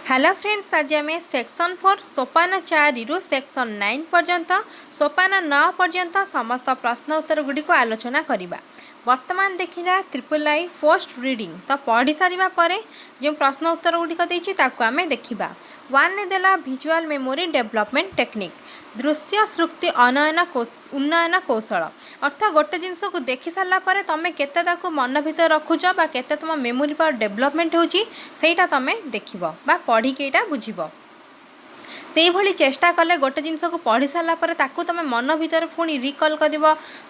Hello friends, आज आम section 4 सोपान 4 रु सेक्शन 9 पर्यंत सोपान 9 पर्यंत समस्त प्रश्न उत्तर गुड़ी को आलोचना करवा। वर्तमान देखा ट्रिपल आई पोस्ट रीडिंग तो पढ़ी सारा पर जो प्रश्न उत्तर गुड़िक आम देखा। वन ने देला विजुअल मेमोरी डेवलपमेंट टेक्निक दृश्य श्रुति उन्नयन कौशल अर्थात गोटे जिनस को देखी सारा पर तुम केते मन भर रखुच केते तुम मेमोरी पावर डेवलपमेंट होटा तुम देख पढ़ी के बुझब। से भली चेष्टा कले गोटे जिनस को पढ़ी सारा पर तुम मन भर पुणी रिकल कर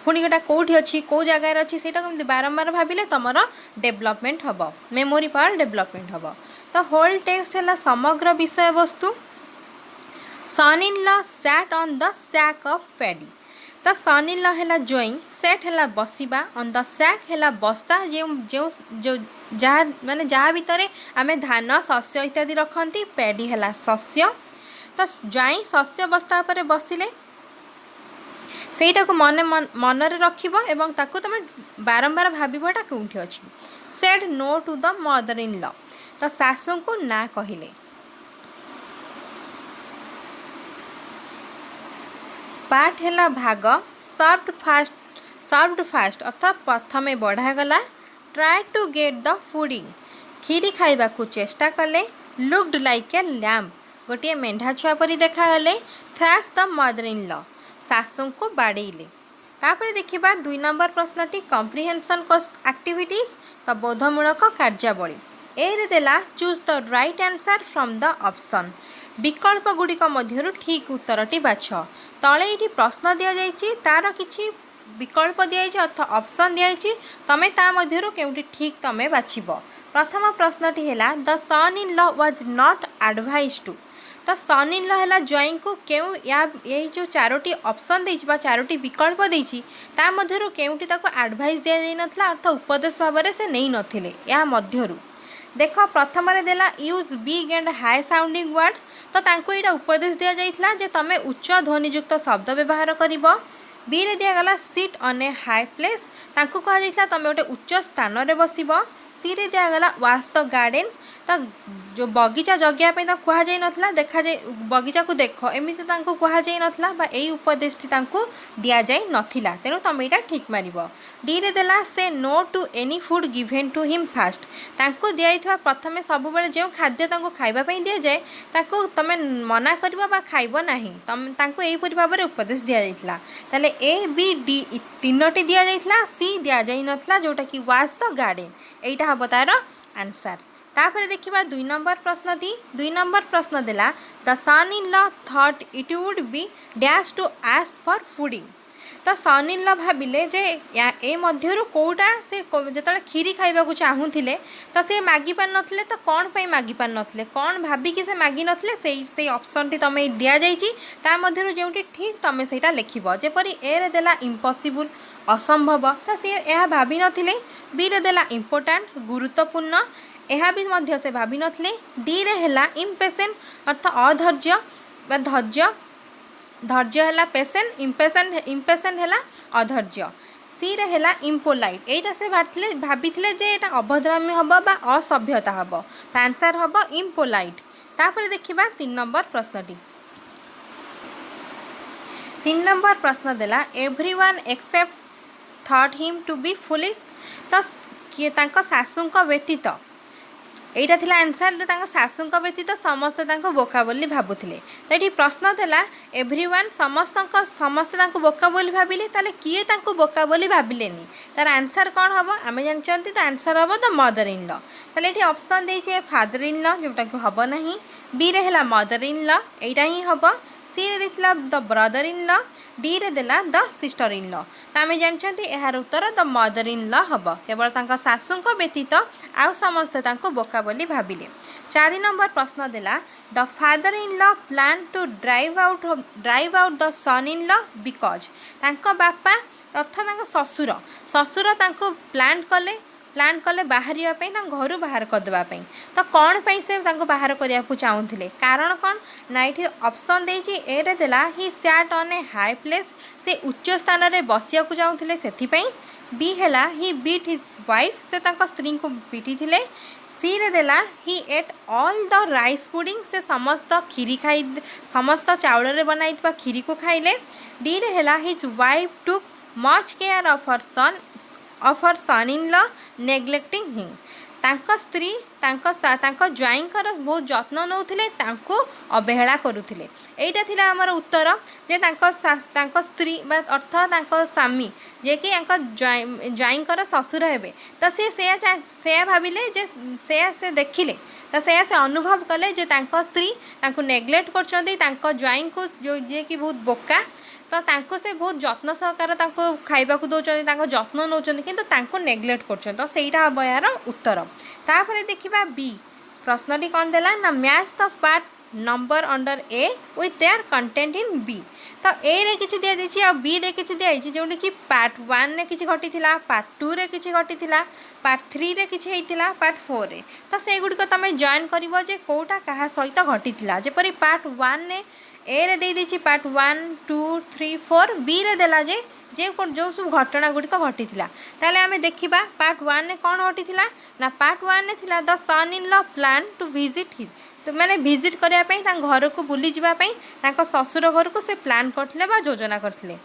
पुणी गोटा कौटी अच्छी कौ जगार अच्छी से बारंबार भाविले तुम डेवलपमेंट हम मेमोरी पावर डेवलपमेंट हम। तो होल टेक्स्ट है समग्र विषय वस्तु। Son in law sat on the sack of paddy. तो सन इन लॉ है जोई सेट है बसवा ऑन द सैक है बस्ता जो जो जो जहाँ माने जहाँ भितर आम धान शस्य इत्यादि रखती पैडी है शस्य। तो जाई शस्य बस्ता पर बसिले सेटा को मनरे रखिब एवं ताकू तुम बारंबार भावटा कौटी अच्छी। Said no to the mother in law तो शाशु को ना कहले। पार्ट है भाग सर्व्ड फास्ट अर्थात प्रथमे बढ़ागला। Try to get the pudding खीरी खाइबा को चेष्टा कले। लुक्ड लाइक ए लैम्प गोटे मेढ़ा छुआ परी देखागले। थ्राश द मदर इन लॉ शाशु को बाड़ेले। तापर देखिबा 2 नंबर प्रश्नटी कम्प्रिहेंशन एक्टिविटीज तो बोधमूलक कार्यावली। ए देला choose the right answer from the option विकल्प गुड़िक मध्यरु ठीक उत्तरटी बाछ। तले ये प्रश्न दि जाइए तार किछि विकल्प दि अर्थात ऑप्शन दि तमें ता मध्यरु केउटी ठीक तमें बाछिब। प्रथम प्रश्नटी है the son in law was not advised to. तो सन इन लॉ है ज्वाई को क्यों या ये जो 4टी ऑप्शन देछि चारोटी विकल्प देछि ता मध्यरु केउटी ताको एडवाइस दिया जाय नथला अर्थात उपदेश भाव में से नहीं नथिले। या मध्यरु देख प्रथम देला use big and high sounding word तो तांको एटा उपदेश दिया जाइथला जे तमे उच्च ध्वनियुक्त शब्द व्यवहार करिवो। बी रे दिया गला sit on A high place तांको कहा जाइथला तमे ओटे उच्च स्थान रे बसिबो। सी रे दिया गला वाश द गार्डन तो जो बगीचा जगिया पे तो कहा जाई नथला देखा जाए बगीचा को देख एमती तांको कहा जाई नथला बा एई उपदेशटी तांको दिया जाई नथिला तेणु तमे एटा ठीक मारिबो। डी रे देला से no to any food given to him fast तांको दिया प्रथमे सब बेले जो खाद्य तांको खाइबा पई दिया जाए तांको तमे मना करबो बा खाइबो नाही तम तांको एई परि भाव रे उपदेश दिया जाइतला। ताले ए बी डी तीनोटी दिया जाइतला सी दिया जाई नथला जोटा कि वाश द गार्डन एटा हबो तार आंसर। तापर देखिबा 2 नंबर प्रश्नटी 2 नंबर प्रश्न देला the son in law thought it would be dash to ask for fooding. तो सन इन लॉ भाविले जे ए मध्यरु कोटा से जतले खीरी खाइबा को चाहूथिले तो से मागी पार नथले तो कौन पई मागी पार नथले कौन भाबी कि से मागी नथले से ऑप्शन टी तमे दिया जाइची ता मध्यरु जेउटी ठीक तमे सेटा लिखिबो। जेपरि ए रे देला इम्पॉसिबल असंभव तो से यह भाबी नथिले। बी रे देला इम्पोर्टेंट गुरुत्वपूर्ण यह भी मध्य से भाभी नथले। डी रे हैला इम्पेशेंट अर्थात अधैर्य बा धैर्य धैर्य हैला पेशेंट इम्पेशेंट हैला अधैर्य। सी रे हैला इम्पोलाइट एटा से भाभी जे एटा अभद्राम्य हबो बा असभ्यता हबो तो आंसर हबो इम्पोलाइट। तापर देखिबा 3 नंबर प्रश्नटी 3 नंबर प्रश्न देला everyone except thought him to be foolish. तो किए तांको शाशुंक व्यतीत एटा थिला आंसर शाशुंक व्यतीत समस्ते तांको बोका बोली भाबुथिले। तो ये प्रश्न देला एवरीवन समस्ते तांको बोका बोली भाबिले ताले किए तांको बोका बोली भाबिलेनी तार आंसर कौन हम आम जानते तो answer hmm the mother in law. ताले ये ऑप्शन देइछे फादर इन लॉ जोटा कि हम नहीं। बी रे हैला मदर इन लॉ एटा ही हम। सी रे देथिला the brother in law. D रे देला द सिस्टर इन लॉ तो आम जानते यार उत्तर द मदर इन लॉ हम केवल तांका शाशुंक व्यतीत आउ समस्ते तांको बोका बोली भाबिले। 4 नंबर प्रश्न देला the father in law plan to drive out the son in law because तांको बापा अर्थात ससुर तांको प्लान कले बाहर घर बाहर करदेवाई तो कौन पे से बाहर करने को चाहूले कारण कौन ना ये ऑप्शन देजी ए रे देला he sat on A high place से उच्च स्थान में बसिया चाहूले से बी है ही बीट हिज वाइफ से स्त्री को पिटी थे सी रे देला he ate all the rice pudding से समस्त खीरी खाई समस्त चाउल रे बनाइथिबा खीरी को खाइले। डी रे हैला his wife took much care of her son in law neglecting him. तांको स्त्री तांको ज्वाइंकर बहुत जत्न नौथिले तांको अवहेला करुथिले। एइटा थिला हमर उत्तर जे तांको स्त्री बा अर्थ तांको स्वामी जे कि तांको ज्वाइंकर ससुर हेबे तो से भाबिले जे से देखिले तो से अनुभव कले जे तांको स्त्री तांको नेग्लेक्ट करछन्ती तांको ज्वाइं को जो जे कि बहुत बोका तो तांको से बहुत जत्न सहकार तांको खाइबा को दौरान तांको जत्न नौचंती किंतु तांको नेग्लेक्ट करछन तो सेटा हम यार उत्तर। तापर देखिबा बी प्रश्नटी कौन देला ना match the part number under A with their content in B. तो ए रे किछि दिया दिछि आ बी रे किछि दिया हिछि जोंडी कि पार्ट 1 रे किछि घटिथिला पार्ट 2 रे किछि घटिथिला पार्ट 3 रे किछि हेतिला पार्ट 4 रे तो से गुडी को तमे जॉइन करिवो जे कोटा कहा सहित घटिथिला जेपरि पार्ट 1 ने ए रे दे दिछि पार्ट 1 2 3 4 बी रे देला जे जो सब घटना गुड़िक घटिथिला ताले आमे देखिबा पार्ट 1 ने कौन घटिथिला ना पार्ट 1 ने थिला the son in law plan to visit his तो मैंने विजिट करिया पई ता घर को बुली जिबा पई ताको ससुर घर को से प्लान करथिले बा योजना करथिले।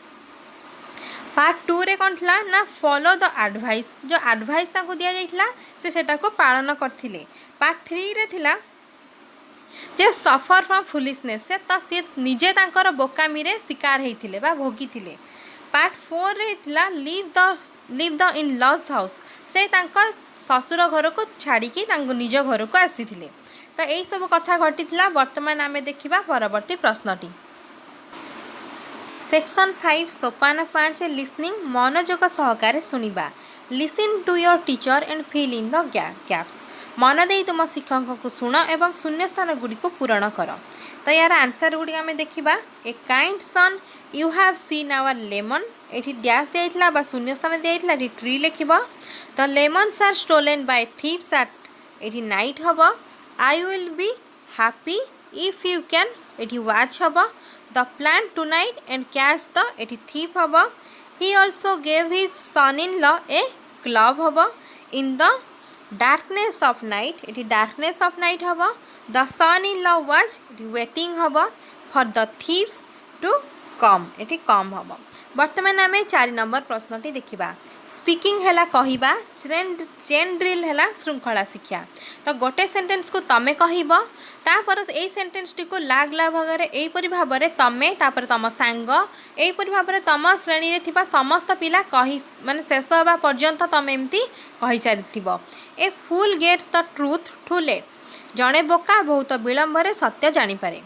पार्ट 2 रे कौन थिला ना फॉलो द एडवाइस जो एडवाइस ताको दिया जाइथिला से सेटा को पालन करथिले। पार्ट 3 रे थिला जे सफर फ्रॉम फुलिशनेस से तो सी निजे तांकर बोकामी रे शिकार हेथिले बा भोगिथिले। पार्ट 4 रे थिला leave the in laws house से तांकर ससुर घर को छाड़ी की तांको निज घर को आसीथिले। तो यही सब कथा घटिथिला। वर्तमान आमे देखिबा परवर्ती प्रश्नटी सेक्शन 5 सोपान 5 लिसनिंग मनोयोग सहकारे सुनिबा। Listen to your teacher and fill in the gaps मन दे तुम शिक्षक को शुण एवं शून्य स्थान गुड़ी को पूरण कर। तो यार आंसर गुड़ी आमे देखिबा a kind son you have seen our lemon एठी डैश दिया बा शून्य स्थान दिया ट्री लिखिबा। The lemons are stolen by thieves at एठी नाइट हबो। I will be happy if you can एठी वॉच हबो। The plan to night and catch the एठी थीप हबो। He also gave his son in law a club हबो। In the darkness of night एठी darkness of night हबो। The son in law was waiting हबो for the thieves to come एठी come हबो। वर्तमान आमे 4 नंबर प्रश्नटी देखिबा। स्पीकिंग हैला कहिबा चेन ड्रिल हैला श्रृंखला शिक्षा। तो गोटे सेंटेंस को तमे कहिबो तापर ए सेंटेंस टी को लाग ला भागरे एई परि भाबरे तमे तापर तम सांग एई परि भाबरे तम श्रेणी रे थिबा समस्त पिला कहि माने शेष होबा पर्यंत तमे एम्ति कहि चारिथिबो। A fool gets the truth too late जणे बोका बहुत विलंब रे सत्य जानि पारे।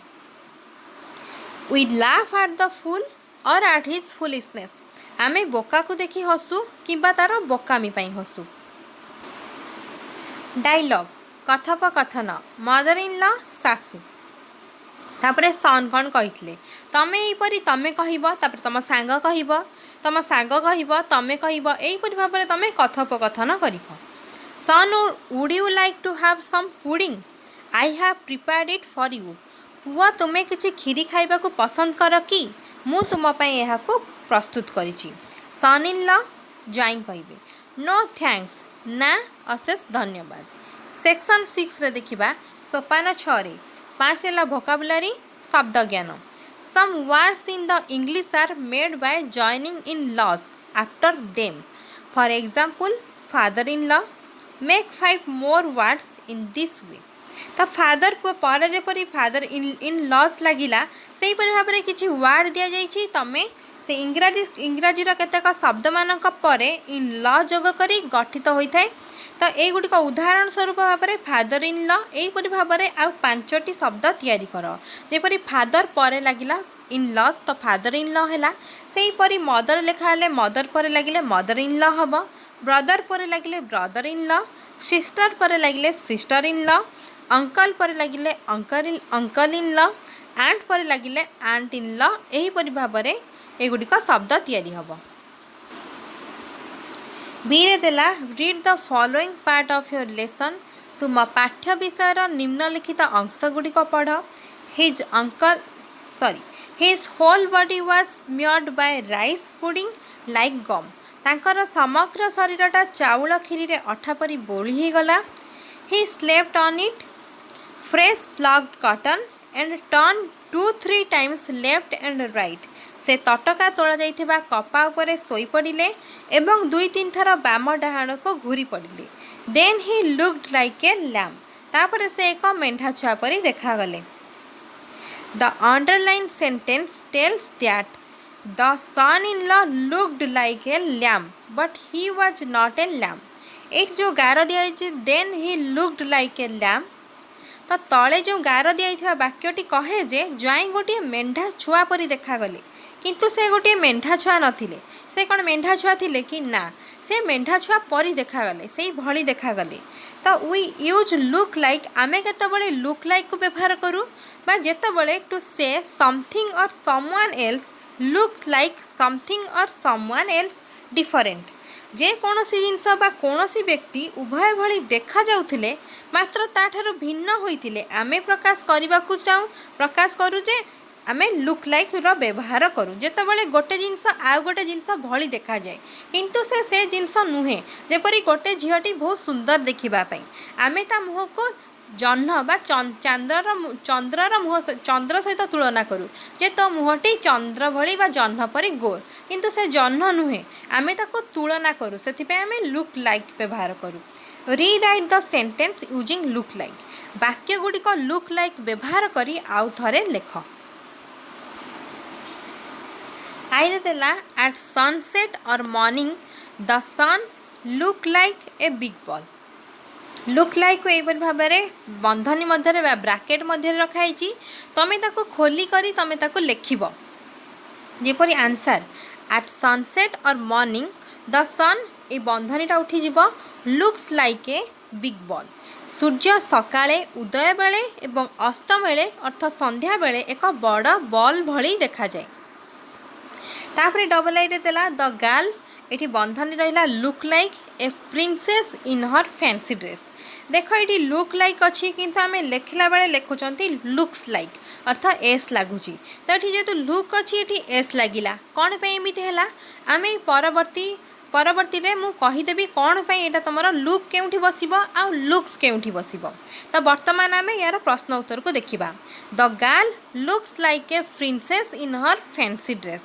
We laugh at the fool or at his foolishness आमे बोका को देखि हसु किंबा तार बोकामी पई हसु। डायलॉग कथोपकथन मदर इन लॉ सासु तापरे सन कौन कहितले तमे एपरि तमे कहिबो तापर तम सांग कहिबो तम सांग कहिबो तमे कहिबो एपरि भाबरे तमे कथोपकथन करिबो। Son would you like to have some pudding I have prepared it for you पुआ तुमे किछि खीरी खाइबा को पसंद कर कि मु तुम पई एहा को प्रस्तुत करिछि। सन इन लॉ ज्वाइन कहिबे नो थैंक्स ना अशेष धन्यवाद। सेक्शन 6 रे देखिबा सोपान 6 रे 5 एला वोकाबुलरी शब्द ज्ञान। Some words in the English are made by joining in laws after them for example father in law make 5 more words in this way. तो फादर पर जेपरी फादर इन लॉज लगिला से भाव में किसी वार्ड दि जाइए तमें से इंग्राजी केतेक शब्द मानक परे इन लॉ जोग करी गठित होता है। तो युड़िक उदाहरण स्वरूप भाव में फादर इन लॉ यहीपरि भाव में आउ 5टी शब्द तैयारी कर जेपरी फादर पर लगिला इन लॉज तो फादर इन लॉ है से मदर लिखाले मदर पर लगिले मदर इन लॉ हम ब्रदर पर लगिले ब्रदर इन लॉ सिस्टर पर लगिले सिस्टर इन लॉ अंकल पर लगिले अंकल इन लॉ आंट पर लगिले आंट इन लॉ यहीपरि भाव में एगुड़िक शब्द तैयारी हब। बीरे देला read the following part of your lesson तुम पाठ्य विषय निम्नलिखित अंश गुड़िक पढ़। His whole body was smeared by rice pudding like gum तांकर समग्र शरीरटा चाउल खीरी रे अठा परी बोली ही गला। He slept on it, fresh plucked cotton, and turned 2-3 times left and right. से तटका तोड़ा जाइथिबा कपा उपरे सोई पड़िले एवं 2-3 थर बाम डाहाण को घूरी पड़िले. Then he looked like a lamb. तापर से एक मेंढा छुआ परी देखागले. The underlined sentence tells that the son-in-law looked like a lamb, but he was not a lamb. एट जो गार दिखाई देन ही लुक्ड लाइक ए लैम्ब. तो तले जो गार दिखाई वाक्यटी कहे जे ज्वाई गोटे मेंढा छुआ परी देखागले किंतु से गोटे मेंढा छुआ नथिले. से कौन मेंढा छुआ थिले कि ना से मेंढा छुआ परी देखागले से भली देखागले. तो वी यूज लुक लाइक आमे केतबेले लुक लाइक को व्यवहार करूँ बा जेतबेले टू से समथिंग और someone else looks like something और समवन एल्स डिफरेंट. जे कौनसी जिनस बा कौनसी व्यक्ति उभय भली देखा जाउथिले मात्र ताठारु भिन्न होइथिले आमे प्रकाश करबाकू चाहूँ प्रकाश करू जे आमे लुक लाइक रो व्यवहार करूँ. जेतबेले गोटे जिनस आउ गोटे जिनस भली देखा जाए किंतु से जिनस नुहे. जेपरी गोटे झीटी बहुत सुंदर देखिबा पई आमे ता मुह को जह्न बा चंद्रर मुह चंद्र सहित तुलना करूँ जे तो मुहटी चंद्र भली बा जह्न परी गोल किंतु से जह्न नुहे आमे ताको तुलना करूँ से आमे लुक लाइक व्यवहार करूँ. Rewrite the sentence using look like. वाक्य गुड़िक लुक लाइक व्यवहार करी आउ थरे लेख. आइरे देला at sunset or morning the sun look like a big ball. Look like को यही भाव में बंधनी मध्य ब्राकेट मध्य रखाई तमें ताको खोली करी तमें ताको लेखिब. जेपरी answer at sunset or morning the sun a बंधनीटा उठीज looks like a big ball. सूर्य सकाळे उदय बेले एवं अस्त बेले अर्थ संध्या बेले एक बड़ बॉल भली देखा जाए. तापरे डबल आई रे देला द गर्ल एठी बंधनी रहिला look like a princess in her fancy dress. देख ये लुक लाइक अच्छी किंतु आम लेखिला बेले लिखुंट लुक्स लाइक अर्थ एस लगुच. तो ये जेहेतु लुक अच्छी ये एस लगिला कौन पे एमती है आम परवर्ती रे मु कहीदेवी कौन पे यहाँ तुम लुक केउठी बसिबो आ लुक्स केउठी बसिबो. तो वर्तमान आम यार प्रश्न उत्तर को देखिबा. The girl looks like a princess in her fancy dress.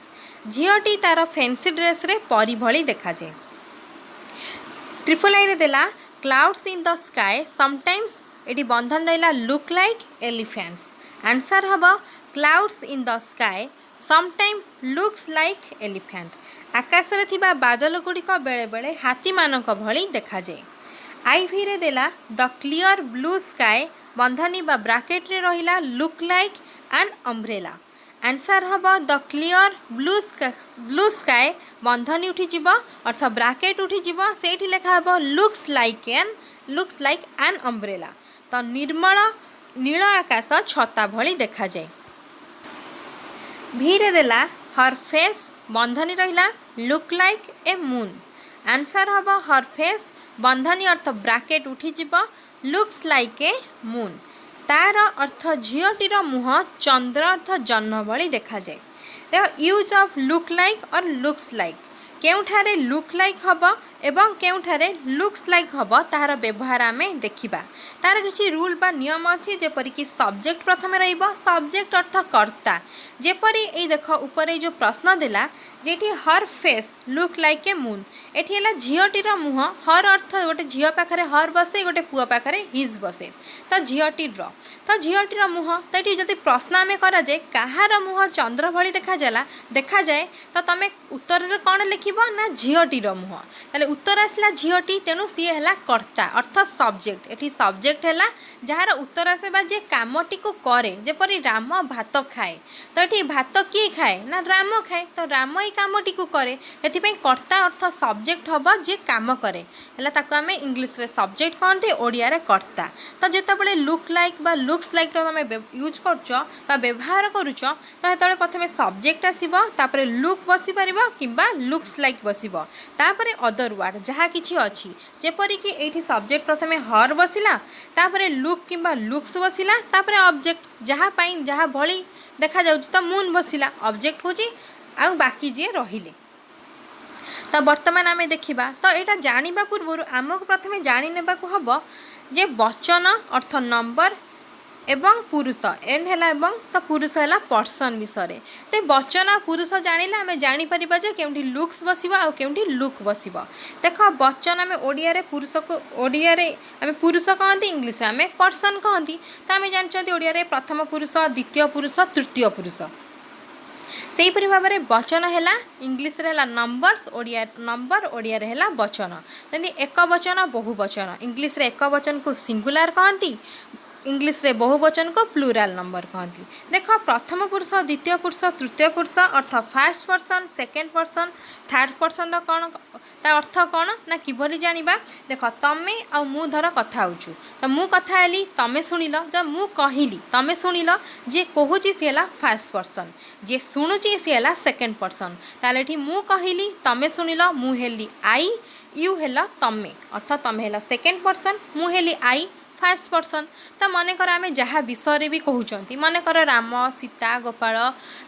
झीटी तार फैंसी ड्रेस रे परी भली देखा जाए. ट्रिपल आई रे देला clouds in the sky sometimes एटी बंधन रहा look like elephants. Answer hmm clouds in the sky sometime looks like elephant. आकाश रे थिबा बादल गुड़िक बेले बेले हाथी मानक भली देखा जाए. आईवी रे देला द क्लियर ब्लू स्काई बंधनी बा ब्राकेट रे रहिला look like an umbrella. Answer hmm the clear blue sky बंधनी उठीज अर्थ ब्राकेट उठीज से लिखा लुक्स लाइक एन अम्ब्रेला. तो निर्मल नील आकाश छता भली देखा जाए. भी रे देला हर फेस बंधनी रहिला look like a moon. Answer hmm her face बंधनी अर्थ ब्राकेट उठीज लुक्स लाइक ए मून. तार अर्थ झीटीर मुह चंद्र अर्थ जह्न भली देखा जाए. देख यूज ऑफ लुक लाइक और लुक्स लाइक केउठारे लुक लाइक हम एवं केउठारे लुक्स लाइक हम तार व्यवहार आम देखा. तार किसी रूल बा नियम अच्छी जेपरिक सब्जेक्ट प्रथम रहिबो सब्जेक्ट अर्थ कर्ता. जेपरी ए देख ऊपर जो प्रश्न देला जेठी her face look like a moon एठी है झीटीर मुह हर अर्थ गोटे झील पाखे हर बसे गोटे पुआ पाखे हिज बसे. तो झीटीर मुह तो ये जब प्रश्न आम कराए कहार मुह चंद्र भली देखा जाए तो तुम उत्तर कौन लिख ना झीटीर मुह. ताले उत्तर आसला झीटी तेणु सी है कर्ता अर्थ सब्जेक्ट. एटी सब्जेक्ट है जार उत्तर आसे जे कामटी को करे. जेपरी राम भात खाए तो ये भात किए खाए ना राम खाए. तो राम ही कामटी को करे से कर्ता अर्थ सब्जेक्ट हम जे काम करे आम इंग्लीश रे सब्जेक्ट कहते ओडिया रे कर्ता. तो जितेबाला लुक लाइक बा लुक्स लाइक तुम यूज कर व्यवहार करुच तो ये प्रथम सब्जेक्ट आसो तापर लुक बसी पार कि लुक्स लाइक बसो तापर अदर वर्ड जहाँ किसी अच्छी जेपरिक ये सब्जेक्ट प्रथम हर बसला तापर लुक कि लुक्स बसला तापर ऑब्जेक्ट जहाँ जहाँ भली देखा जाऊँ तो मून बसला ऑब्जेक्ट हूँ आ बाकी जी रहिले. तो बर्तमान आम देखा तो यहाँ जाना पूर्व आमको प्रथम जानी हम जे वचन अर्थ नंबर एवं पुरुष एंड है एवं तो पुरुष है पर्सन विषय तो वचन पुरुष जानिले आम जापर के लुक्स बस के लुक बस देख वचन आम ओडिया पुरुष को ओडिया आम पुरुष कहती इंग्लीश आम पर्सन कहती तो आम जानते ओडिया प्रथम पुरुष द्वितीय पुरुष तृतीय पुरुष से ही भाव में वचन है इंग्लीश रे नंबर्स ओडिया नंबर ओडिया रे वचन जमी एक वचन बहुवचन इंग्लीश रे एक वचन को सिंगुलर कहती इंग्लीश रे बहुवचन को प्लूराल नंबर कहती देख प्रथम पुरुष द्वितीय पुरुष तृतीय पुरुष अर्थ first person second person third person कौन ता अर्थ कौन ना किभली जानिबा देख तमे आ मु धर कथा होचु तो मु कथा हेली तमे सुनिल जब मु कहिली तमे सुनिल जे कहूची सी है फास्ट पर्सन जे शुणुची सी है सेकेंड पर्सन ताले एठी मु कहिली तमे सुनिल मु हेली आई यू हेला तमे अर्थ तमे हेला सेकेंड पर्सन मु हेली आई फास्ट पर्सन तो मनकर आम जहाँ विषय भी कहते मनकर राम सीता गोपाल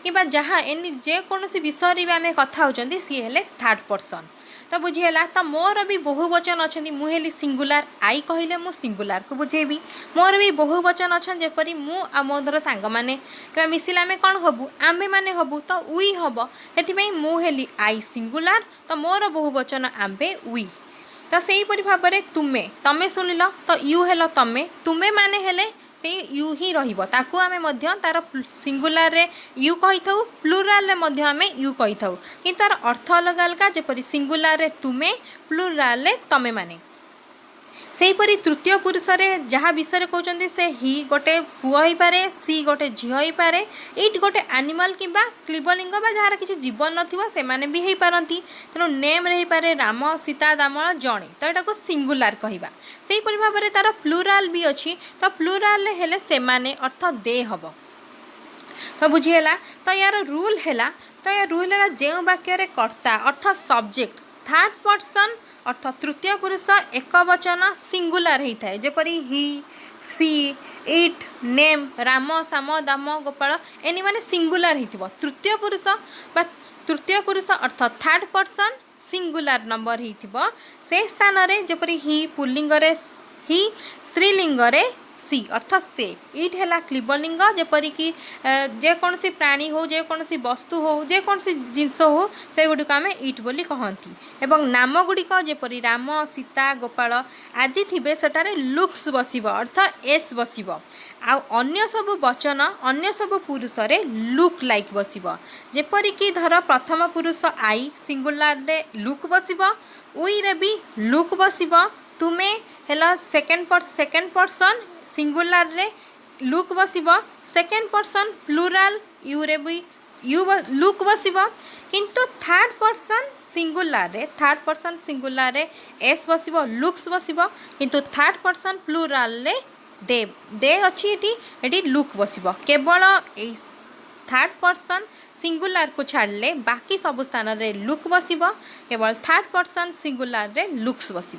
कि जहाँ एनी जेकोसी विषय भी आम कथा होती सी है थर्ड पर्सन तो बुझीगला तो मोर भी बहुवचन अच्छा मुझे सिंगुलार आई कहले मु सिंगुलार को बुझेबी मोर भी बहुवचन अच्छा जपरी मु आ मो धर सांग मैंने क्या मिसिले आम कौन हबू आमे मैंने हबू तो उई हम से मुझे आई सिंगुलार तो मोर बहुवचन आम्बे उई तो से ही भाव में तुमे तमे सुनिल तो यू हेल तमे तुमे माने हेले से यू ही रहिबो ताकू आमे तार सिंगुलार रे यू कही था प्लूराल रे मध्य आमे यू कही था कि तार अर्थ अलग अलग जपरी सिंगुलार रे तुमे प्लूराल रे तमे माने सेहीपरि तृतीय पुरुष रे जहाँ विषय कहते से ही गोटे पुआ हो पारे सी गोटे झील हो पारे इट गोटे एनिमल कि क्लीबलिंग जार किसी जीवन नसे भी हो पारती तेणु नेम रही पारे राम सीता दामल जड़े तो यहाँ को सिंगुलार कहवा से भाव में तार प्लूराल भी अच्छी तो प्लूराल हेले से माने अर्थ दे हम तो बुझीगला तो यार रूल है तो यार रूल है जो वाक्य कर्ता अर्थ सब्जेक्ट थर्ड पर्सन अर्थ तृतीय पुरुष एक वचन सिंगुलार होता है जपरी ही सी इट नेम राम साम दाम गोपाल एनी माने सिंगुलार हो तृतीय पुरुष अर्थ थर्ड पर्सन सिंगुलार नंबर हो से स्थान रे जपरी ही पुल्लिंग रे ही स्त्रीलिंग रे सी अर्थ से इट है क्लीबलिंग जेपरिक जेकोसी प्राणी हो जेकोसी वस्तु हो जेकोसी जिनस हो से गुड़िक आम इट बोली कहती एवं नाम गुड़िक जेपरी राम सीता गोपाल आदि थे सेटारे लुक्स बस अर्थ एस बस अन्य सब वचन अन्य सब पुरुष रे लुक लाइक बस जेपरिक धर प्रथम पुरुष आई सिंगुलार रे लुक बस उई रे भी लुक बस तुमे हेला सेकेंड पर्सन सिंगुलार रे लुक बस सेकेंड पर्सन प्लूराल यू रे भी यू लुक बस किंतु थर्ड पर्सन सिंगुलार रे एस बस लुक्स बस किंतु थर्ड पर्सन प्लूराल रे दे अच्छी ये लुक बस केवल थर्ड पर्सन सिंगुलार को छाड़ले बाकी सब स्थान रे लुक बस केवल थर्ड पर्सन सिंगुलार रे लुक्स बस।